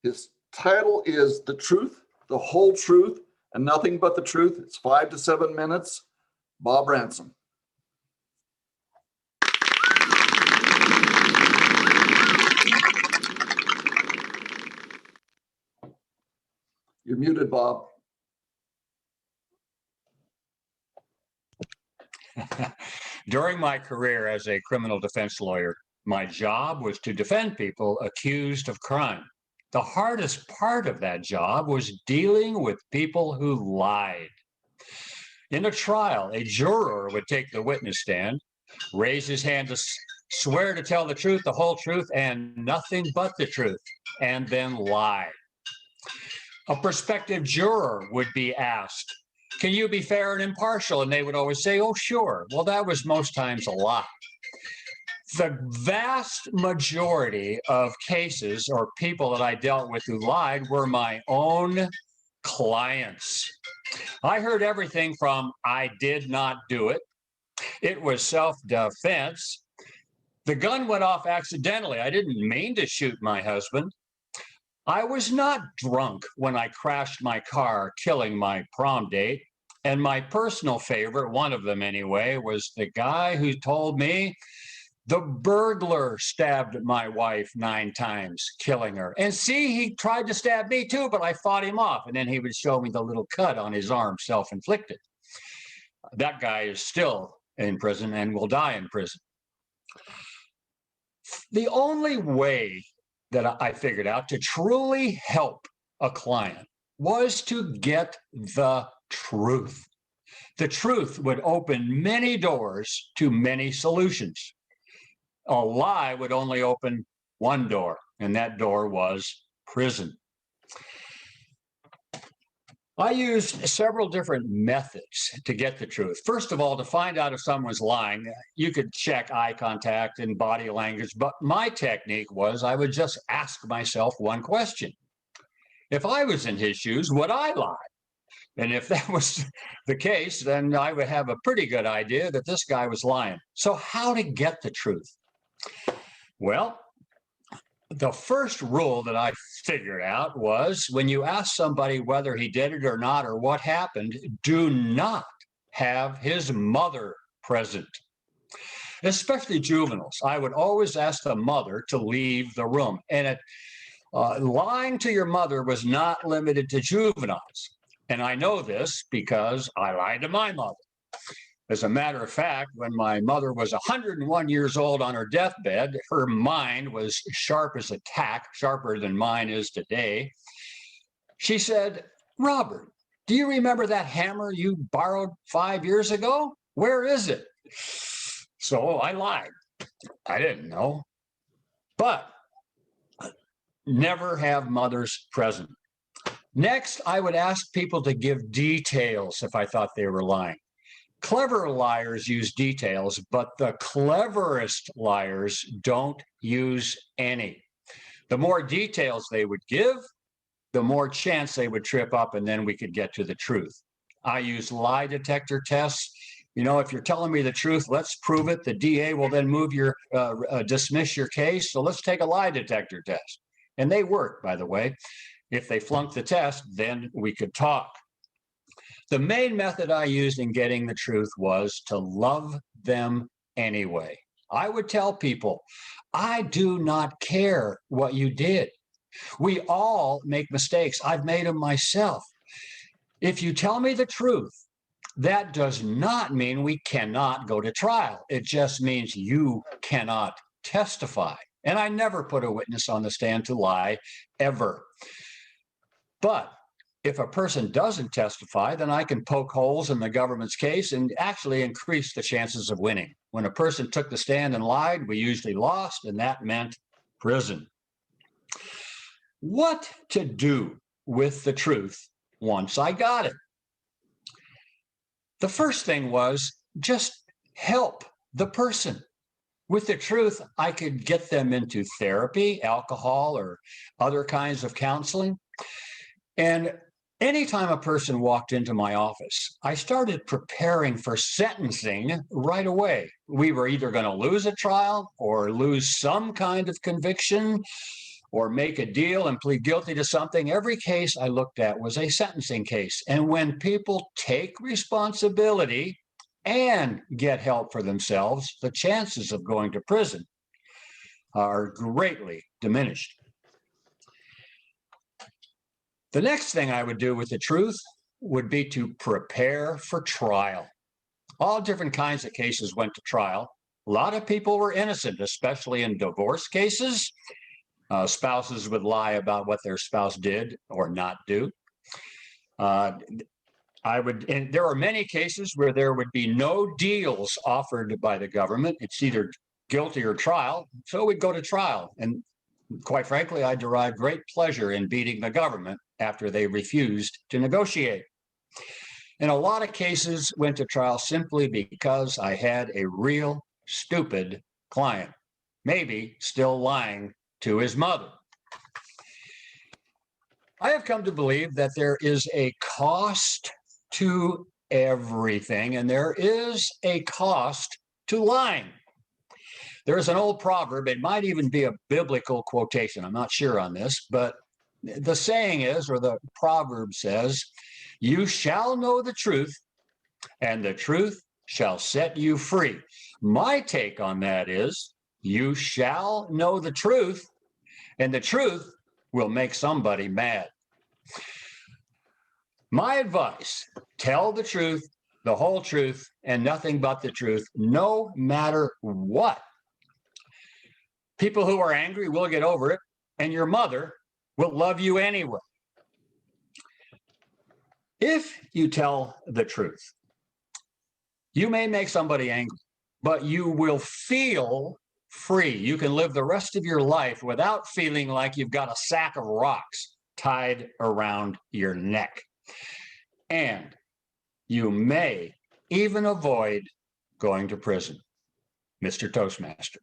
His title is The Truth, the Whole Truth, and Nothing But the Truth. It's 5 to 7 minutes. Bob Ransom. You're muted, Bob. During my career as a criminal defense lawyer, my job was to defend people accused of crime. The hardest part of that job was dealing with people who lied. In a trial, a juror would take the witness stand, raise his hand to swear to tell the truth, the whole truth, and nothing but the truth, and then lie. A prospective juror would be asked, "Can you be fair and impartial?" And they would always say, "Oh, sure." Well, that was most times a lie. The vast majority of cases or people that I dealt with who lied were my own clients. I heard everything from "I did not do it," "It was self-defense," "The gun went off accidentally. I didn't mean to shoot my husband," "I was not drunk when I crashed my car, killing my prom date." And my personal favorite, one of them anyway, was the guy who told me the burglar stabbed my wife 9 times, killing her. And see, he tried to stab me too, but I fought him off. And then he would show me the little cut on his arm, self-inflicted. That guy is still in prison and will die in prison. The only way that I figured out to truly help a client was to get the truth. The truth would open many doors to many solutions. A lie would only open one door, and that door was prison. I used several different methods to get the truth. First of all, to find out if someone's lying, you could check eye contact and body language, but my technique was I would just ask myself one question. If I was in his shoes, would I lie? And if that was the case, then I would have a pretty good idea that this guy was lying. So how to get the truth? Well, the first rule that I figured out was when you ask somebody whether he did it or not or what happened, do not have his mother present, especially juveniles. I would always ask the mother to leave the room. And lying to your mother was not limited to juveniles. And I know this because I lied to my mother. As a matter of fact, when my mother was 101 years old on her deathbed, her mind was sharp as a tack, sharper than mine is today. She said, "Robert, do you remember that hammer you borrowed 5 years ago? Where is it?" So I lied. I didn't know. But never have mothers present. Next, I would ask people to give details if I thought they were lying. Clever liars use details, but the cleverest liars don't use any. The more details they would give, the more chance they would trip up, and then we could get to the truth. I use lie detector tests. You know, if you're telling me the truth, let's prove it. The DA will then dismiss your case. So let's take a lie detector test. And they work, by the way. If they flunk the test, then we could talk. The main method I used in getting the truth was to love them anyway. I would tell people, I do not care what you did. We all make mistakes. I've made them myself. If you tell me the truth, that does not mean we cannot go to trial. It just means you cannot testify. And I never put a witness on the stand to lie, ever. But if a person doesn't testify, then I can poke holes in the government's case and actually increase the chances of winning. When a person took the stand and lied, we usually lost, and that meant prison. What to do with the truth once I got it? The first thing was just help the person. With the truth, I could get them into therapy, alcohol, or other kinds of counseling. And anytime a person walked into my office, I started preparing for sentencing right away. We were either going to lose a trial or lose some kind of conviction or make a deal and plead guilty to something, every case I looked at was a sentencing case. And when people take responsibility and get help for themselves, the chances of going to prison are greatly diminished. The next thing I would do with the truth would be to prepare for trial. All different kinds of cases went to trial. A lot of people were innocent, especially in divorce cases. Spouses would lie about what their spouse did or not do. And there are many cases where there would be no deals offered by the government. It's either guilty or trial. So we'd go to trial. And quite frankly, I derived great pleasure in beating the government after they refused to negotiate. And a lot of cases went to trial simply because I had a real stupid client, maybe still lying to his mother. I have come to believe that there is a cost to everything, and there is a cost to lying. There's an old proverb, it might even be a biblical quotation, I'm not sure on this, but the saying is, or the proverb says, you shall know the truth, and the truth shall set you free. My take on that is, you shall know the truth, and the truth will make somebody mad. My advice, tell the truth, the whole truth, and nothing but the truth, no matter what. People who are angry will get over it, and your mother will love you anyway. If you tell the truth, you may make somebody angry, but you will feel free. You can live the rest of your life without feeling like you've got a sack of rocks tied around your neck. And you may even avoid going to prison. Mr. Toastmaster.